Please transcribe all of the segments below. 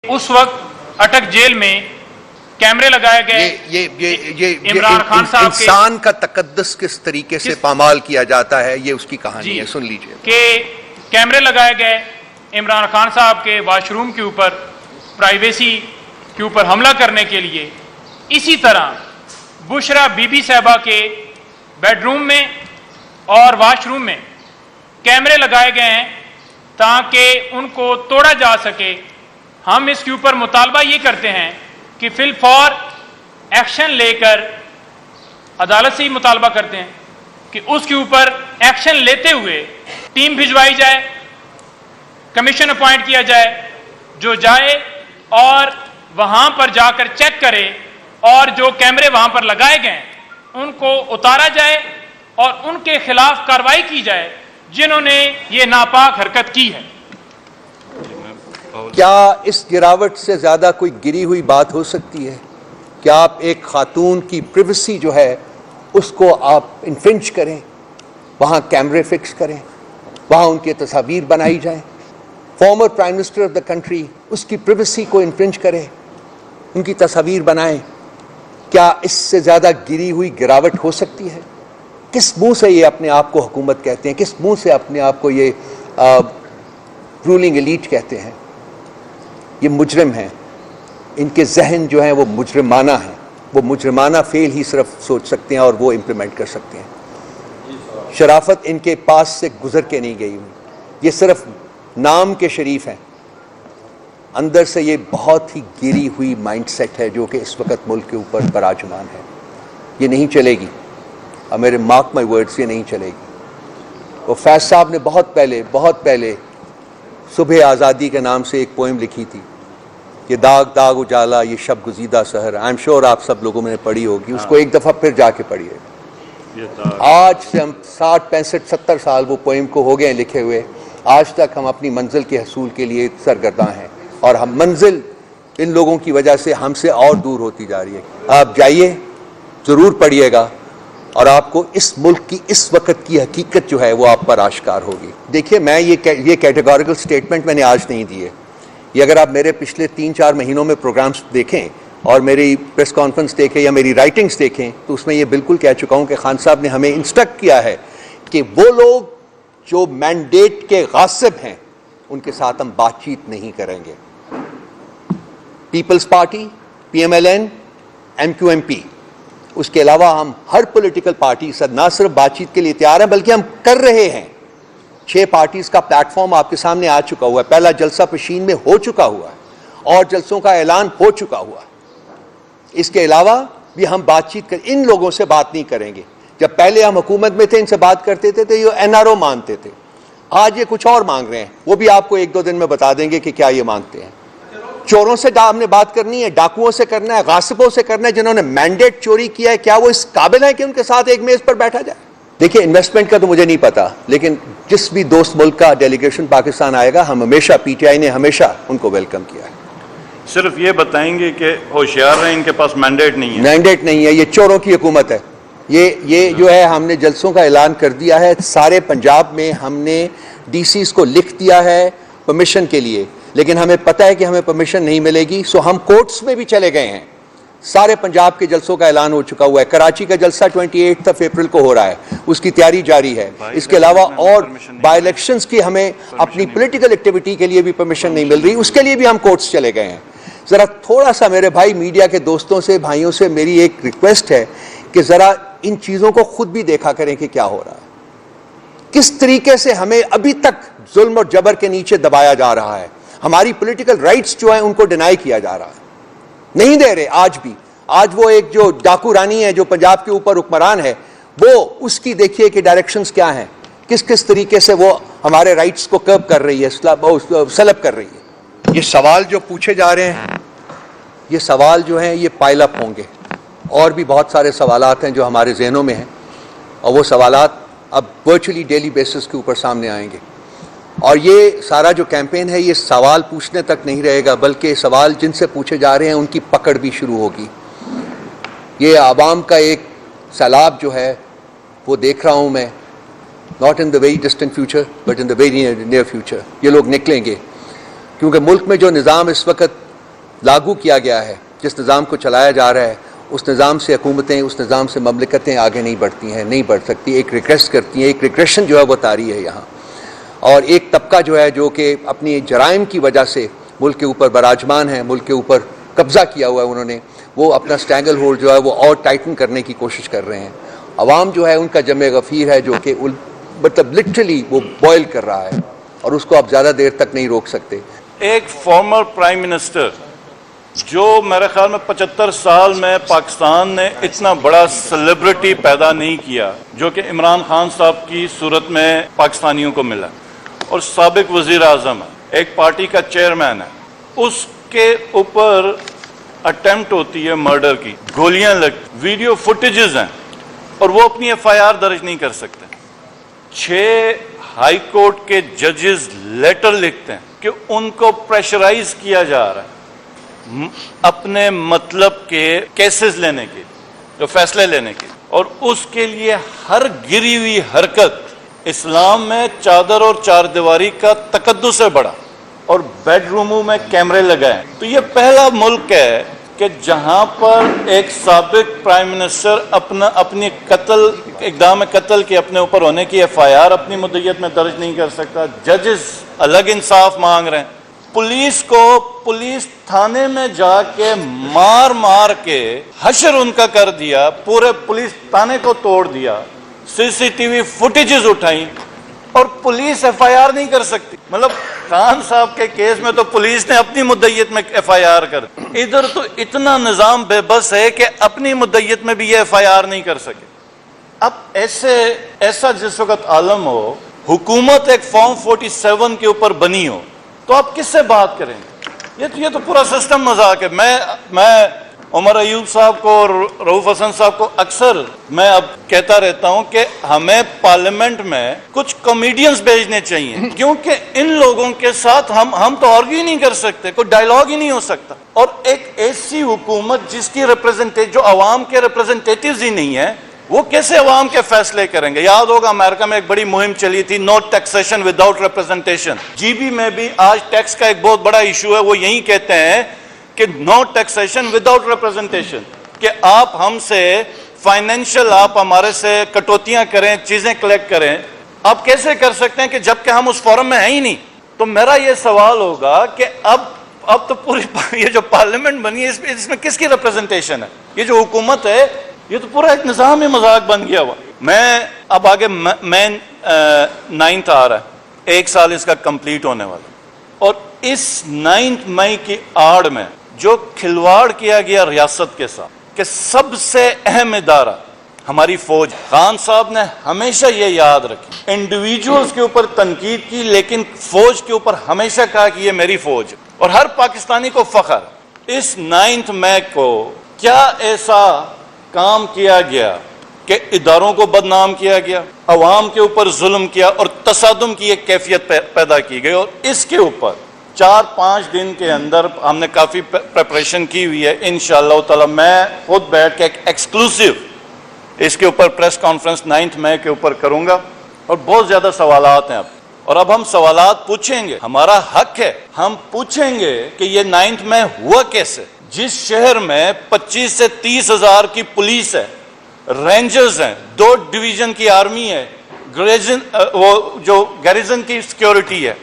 اس وقت اٹک جیل میں کیمرے لگائے گئے. یہ عمران خان صاحب انسان کا تقدس کس طریقے سے پامال کیا جاتا ہے، یہ اس کی کہانی ہے، سن لیجئے. کہ کیمرے لگائے گئے عمران خان صاحب کے واش روم کے اوپر، پرائیویسی کے اوپر حملہ کرنے کے لیے. اسی طرح بشرا بی بی صاحبہ کے بیڈ روم میں اور واش روم میں کیمرے لگائے گئے ہیں تاکہ ان کو توڑا جا سکے. ہم اس کے اوپر مطالبہ یہ کرتے ہیں کہ فی الفور ایکشن لے کر، عدالت سے ہی مطالبہ کرتے ہیں کہ اس کے اوپر ایکشن لیتے ہوئے ٹیم بھجوائی جائے، کمیشن اپوائنٹ کیا جائے جو جائے اور وہاں پر جا کر چیک کرے، اور جو کیمرے وہاں پر لگائے گئے ان کو اتارا جائے اور ان کے خلاف کارروائی کی جائے جنہوں نے یہ ناپاک حرکت کی ہے. کیا اس گراوٹ سے زیادہ کوئی گری ہوئی بات ہو سکتی ہے؟ کیا آپ ایک خاتون کی پریویسی جو ہے اس کو آپ انفرنج کریں، وہاں کیمرے فکس کریں، وہاں ان کی تصاویر بنائی جائیں؟ Former prime minister of the country اس کی پریویسی کو انفرنج کرے، ان کی تصاویر بنائیں. کیا اس سے زیادہ گری ہوئی گراوٹ ہو سکتی ہے؟ کس منہ سے یہ اپنے آپ کو حکومت کہتے ہیں؟ کس منہ سے اپنے آپ کو یہ رولنگ ایلیٹ کہتے ہیں؟ یہ مجرم ہیں، ان کے ذہن جو ہیں وہ مجرمانہ ہیں. وہ مجرمانہ فعل ہی صرف سوچ سکتے ہیں اور وہ امپلیمنٹ کر سکتے ہیں. شرافت ان کے پاس سے گزر کے نہیں گئی ہوئی. یہ صرف نام کے شریف ہیں، اندر سے یہ بہت ہی گری ہوئی مائنڈ سیٹ ہے جو کہ اس وقت ملک کے اوپر براجمان ہے. یہ نہیں چلے گی، اور میرے مارک مائی ورڈز، یہ نہیں چلے گی. وہ فیض صاحب نے بہت پہلے صبح آزادی کے نام سے ایک پوئم لکھی تھی، یہ داغ داغ اجالا یہ شب گزیدہ سحر. آئی ایم شیور آپ سب لوگوں نے پڑھی ہوگی، اس کو ایک دفعہ پھر جا کے پڑھیے. آج سے ہم 60 65 70 سال وہ پوئم کو ہو گئے ہیں لکھے ہوئے. آج تک ہم اپنی منزل کے حصول کے لیے سرگرداں ہیں، اور ہم منزل ان لوگوں کی وجہ سے ہم سے اور دور ہوتی جا رہی ہے. آپ جائیے، ضرور پڑھیے گا، اور آپ کو اس ملک کی اس وقت کی حقیقت جو ہے وہ آپ پر آشکار ہوگی. دیکھیے، میں یہ کیٹیگوریکل سٹیٹمنٹ میں نے آج نہیں دی ہے. یہ اگر آپ میرے پچھلے 3-4 مہینوں میں پروگرامز دیکھیں اور میری پریس کانفرنس دیکھیں یا میری رائٹنگز دیکھیں تو اس میں یہ بالکل کہہ چکا ہوں کہ خان صاحب نے ہمیں انسٹرکٹ کیا ہے کہ وہ لوگ جو مینڈیٹ کے غاصب ہیں ان کے ساتھ ہم بات چیت نہیں کریں گے. پیپلز پارٹی، PMLN، MQMP، اس کے علاوہ ہم ہر پولیٹیکل پارٹی سے نہ صرف بات چیت کے لیے تیار ہیں بلکہ ہم کر رہے ہیں. 6 پارٹیز کا پلیٹ فارم آپ کے سامنے آ چکا ہوا ہے. پہلا جلسہ پشین میں ہو چکا ہوا ہے اور جلسوں کا اعلان ہو چکا ہوا ہے. اس کے علاوہ بھی ہم بات چیت ان لوگوں سے بات نہیں کریں گے. جب پہلے ہم حکومت میں تھے ان سے بات کرتے تھے تو یہ NRO مانتے تھے. آج یہ کچھ اور مانگ رہے ہیں، وہ بھی آپ کو 1-2 دن میں بتا دیں گے کہ کیا یہ مانگتے ہیں. چوروں سے ہم نے بات کرنی ہے، ڈاکوؤں سے کرنا ہے، غاصبوں سے کرنا ہے جنہوں نے مینڈیٹ چوری کیا ہے. کیا وہ اس قابل ہے کہ ان کے ساتھ ایک میز پر بیٹھا جائے؟ دیکھیے، انویسٹمنٹ کا تو مجھے نہیں پتا، لیکن جس بھی دوست ملک کا ڈیلیگیشن پاکستان آئے گا، ہم ہمیشہ PTI نے ہمیشہ ان کو ویلکم کیا ہے. صرف یہ بتائیں گے کہ ہوشیار رہیں، ان کے پاس مینڈیٹ نہیں ہے. مینڈیٹ نہیں ہے، یہ چوروں کی حکومت ہے. یہ جو ہے ہم نے جلسوں کا اعلان کر دیا ہے سارے پنجاب میں. ہم نے DCs کو لکھ دیا ہے پرمیشن کے لیے، لیکن ہمیں پتہ ہے کہ ہمیں پرمیشن نہیں ملے گی، سو ہم کورٹس میں بھی چلے گئے ہیں. سارے پنجاب کے جلسوں کا اعلان ہو چکا ہوا ہے. کراچی کا جلسہ 28 اپریل کو ہو رہا ہے، اس کی تیاری جاری ہے. اس کے علاوہ اور بائی الیکشنز کی ہمیں اپنی پولیٹیکل ایکٹیویٹی کے لیے بھی پرمیشن نہیں مل رہی، اس کے لیے بھی ہم کورٹس چلے گئے ہیں. ذرا تھوڑا سا میرے بھائی میڈیا کے دوستوں سے، بھائیوں سے میری ایک ریکویسٹ ہے کہ ذرا ان چیزوں کو خود بھی دیکھا کریں کہ کیا ہو رہا ہے، کس طریقے سے ہمیں ابھی تک ظلم اور جبر کے نیچے دبایا جا رہا ہے. ہماری پولیٹیکل رائٹس جو ہیں ان کو ڈینائی کیا جا رہا ہے، نہیں دے رہے آج بھی. آج وہ ایک جو ڈاکو رانی ہے جو پنجاب کے اوپر حکمران ہے، وہ اس کی دیکھیے کہ ڈائریکشنز کیا ہیں، کس طریقے سے وہ ہمارے رائٹس کو کرب کر رہی ہے، سلب کر رہی ہے. یہ سوال جو پوچھے جا رہے ہیں، یہ سوال جو ہیں یہ پائل اپ ہوں گے. اور بھی بہت سارے سوالات ہیں جو ہمارے ذہنوں میں ہیں، اور وہ سوالات اب ورچولی ڈیلی بیسس کے اوپر سامنے آئیں گے. اور یہ سارا جو کیمپین ہے یہ سوال پوچھنے تک نہیں رہے گا، بلکہ سوال جن سے پوچھے جا رہے ہیں ان کی پکڑ بھی شروع ہوگی. یہ عوام کا ایک سیلاب جو ہے وہ دیکھ رہا ہوں میں، not in the very distant future but in the very near future. یہ لوگ نکلیں گے، کیونکہ ملک میں جو نظام اس وقت لاگو کیا گیا ہے، جس نظام کو چلایا جا رہا ہے، اس نظام سے حکومتیں، اس نظام سے مملکتیں آگے نہیں بڑھتی ہیں، نہیں بڑھ سکتی، ایک ریگریس کرتی ہیں، ایک ریگریشن جو ہے وہ طاری ہے یہاں. اور ایک طبقہ جو ہے جو کہ اپنی جرائم کی وجہ سے ملک کے اوپر براجمان ہے، ملک کے اوپر قبضہ کیا ہوا ہے انہوں نے، وہ اپنا سٹینگل ہولڈ جو ہے وہ اور ٹائٹن کرنے کی کوشش کر رہے ہیں. عوام جو ہے ان کا جمع غفیر ہے جو کہ مطلب لٹرلی وہ بوائل کر رہا ہے، اور اس کو آپ زیادہ دیر تک نہیں روک سکتے. ایک فارمر پرائم منسٹر جو میرے خیال میں 75 سال میں پاکستان نے اتنا بڑا سیلیبریٹی پیدا نہیں کیا جو کہ عمران خان صاحب کی صورت میں پاکستانیوں کو ملا، اور سابق وزیر اعظم ہے، ایک پارٹی کا چیئرمین ہے، اس کے اوپر اٹیمپٹ ہوتی ہے مرڈر کی، گولیاں ویڈیو فوٹیجز ہیں، اور وہ اپنی ایف آئی آر درج نہیں کر سکتے. 6 ہائی کورٹ کے ججز لیٹر لکھتے ہیں کہ ان کو پریشرائز کیا جا رہا ہے اپنے مطلب کے کیسز لینے کے، جو فیصلے لینے کے، اور اس کے لیے ہر گری ہوئی حرکت اسلام میں چادر اور چار دیواری کا تقدس سے بڑا، اور بیڈ روموں میں کیمرے لگائے. تو یہ پہلا ملک ہے کہ جہاں پر ایک سابق پرائم منسٹر اپنی اقدام قتل کے اپنے اوپر ہونے کی ایف آئی آر اپنی مدعیت میں درج نہیں کر سکتا. ججز الگ انصاف مانگ رہے ہیں. پولیس تھانے میں جا کے مار کے حشر ان کا کر دیا، پورے پولیس تھانے کو توڑ دیا، سی سی ٹی وی فوٹیجز اٹھائیں، اور پولیس ایف آئی آر نہیں کر سکتی. مطلب خان صاحب کے کیس میں تو پولیس نے اپنی مدعیت میں ایف آئی آر کر دی. ادھر تو اتنا نظام بے بس ہے کہ اپنی مدعیت میں بھی یہ ایف آئی آر نہیں کر سکے. اب ایسا جس وقت عالم ہو، حکومت ایک فارم 47 کے اوپر بنی ہو، تو آپ کس سے بات کریں گے؟ یہ تو پورا سسٹم مذاق ہے. میں عمر ایوب صاحب کو اور رؤوف حسن صاحب کو اکثر میں اب کہتا رہتا ہوں کہ ہمیں پارلیمنٹ میں کچھ کامیڈینز بھیجنے چاہیے، کیونکہ ان لوگوں کے ساتھ ہم تو آرگیو نہیں کر سکتے، کوئی ڈائیلاگ ہی نہیں ہو سکتا. اور ایک ایسی حکومت جس کی جو عوام کے ریپرزنٹیٹیوز ہی نہیں ہے، وہ کیسے عوام کے فیصلے کریں گے؟ یاد ہوگا امریکہ میں ایک بڑی مہم چلی تھی، no taxation without representation. G B میں بھی آج ٹیکس کا ایک بہت بڑا ایشو ہے. وہ یہی کہتے ہیں کہ نو ٹیکسیشن وداؤٹ ریپرزنٹیشن، کہ آپ ہم سے فائنینشیل، آپ ہمارے سے کٹوتیاں کریں، چیزیں کلیکٹ کریں. آپ کیسے کر سکتے ہیں کہ جبکہ ہم اس فورم میں ہیں ہی نہیں؟ تو میرا یہ سوال ہوگا کہ اب تو پوری یہ جو پارلیمنٹ بنی ہے اس میں کس کی ریپرزنٹیشن ہے؟ یہ جو حکومت ہے یہ تو پورا ایک نظام ہی مذاق بن گیا ہوا. میں اب آگے مین 9th آ رہا ہے، 1 سال اس کا کمپلیٹ ہونے والا، اور اس 9 مئی کی آڑ میں جو کھلواڑ کیا گیا ریاست کے ساتھ، کہ سب سے اہم ادارہ ہماری فوج. خان صاحب نے ہمیشہ یہ یاد رکھی، انڈیویجولز کے اوپر تنقید کی لیکن فوج کے اوپر ہمیشہ کہا کہ یہ میری فوج، اور ہر پاکستانی کو فخر. اس 9 مئی کو کیا ایسا کام کیا گیا کہ اداروں کو بدنام کیا گیا، عوام کے اوپر ظلم کیا، اور تصادم کی ایک کیفیت پیدا کی گئی. اور اس کے اوپر 4-5 دن کے اندر ہم نے کافی پریپریشن کی ہوئی ہے. انشاءاللہ تعالی میں خود بیٹھ کے ایک ایکسکلوسیو اس کے اوپر پریس کانفرنس 9 مئی کے اوپر کروں گا، اور بہت زیادہ سوالات ہیں اب. اور اب ہم سوالات پوچھیں گے، ہمارا حق ہے، ہم پوچھیں گے کہ یہ 9 مئی ہوا کیسے؟ جس شہر میں 25 سے 30 ہزار کی پولیس ہے، رینجرز ہیں، 2 ڈویژن کی آرمی ہے، وہ جو گیریزن کی سیکیورٹی ہے،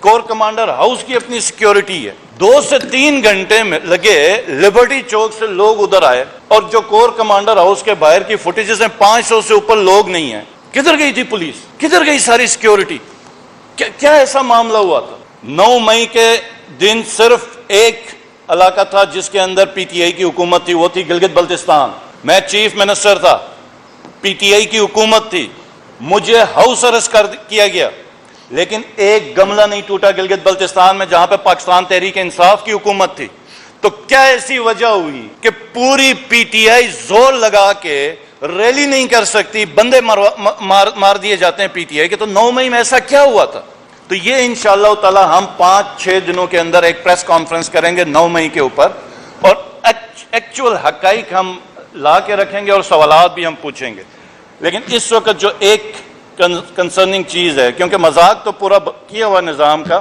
کور کمانڈر ہاؤس کی اپنی سیکیورٹی ہے. 2 سے 3 گھنٹے میں لگے لبرٹی چوک سے لوگ ادھر آئے، اور جو کور کمانڈر ہاؤس کے باہر کی فوٹیجز ہیں 500 سے اوپر لوگ نہیں ہیں. کدھر گئی تھی پولیس؟ کدھر گئی ساری سیکیورٹی؟ کیا ایسا معاملہ ہوا تھا؟ 9 مئی کے دن صرف ایک علاقہ تھا جس کے اندر پی ٹی آئی کی حکومت تھی، وہ تھی گلگت بلتستان. میں چیف منسٹر تھا، پی ٹی آئی کی حکومت تھی، مجھے ہاؤس ارسٹ کیا گیا، لیکن ایک گملہ نہیں ٹوٹا گلگت بلتستان میں جہاں پہ پاکستان تحریک انصاف کی حکومت تھی. تو کیا ایسی وجہ ہوئی کہ پوری پی ٹی آئی زور لگا کے ریلی نہیں کر سکتی، بندے مار دیے جاتے ہیں پی ٹی آئی کے؟ تو 9 مئی میں ایسا کیا ہوا تھا؟ تو یہ انشاءاللہ تعالی ہم 5-6 دنوں کے اندر ایک پریس کانفرنس کریں گے 9 مئی کے اوپر، اور ایکچوئل حقائق ہم لا کے رکھیں گے اور سوالات بھی ہم پوچھیں گے. لیکن اس وقت جو ایک کنسرننگ چیز ہے، کیونکہ مذاق تو پورا کیا ہوا نظام کا،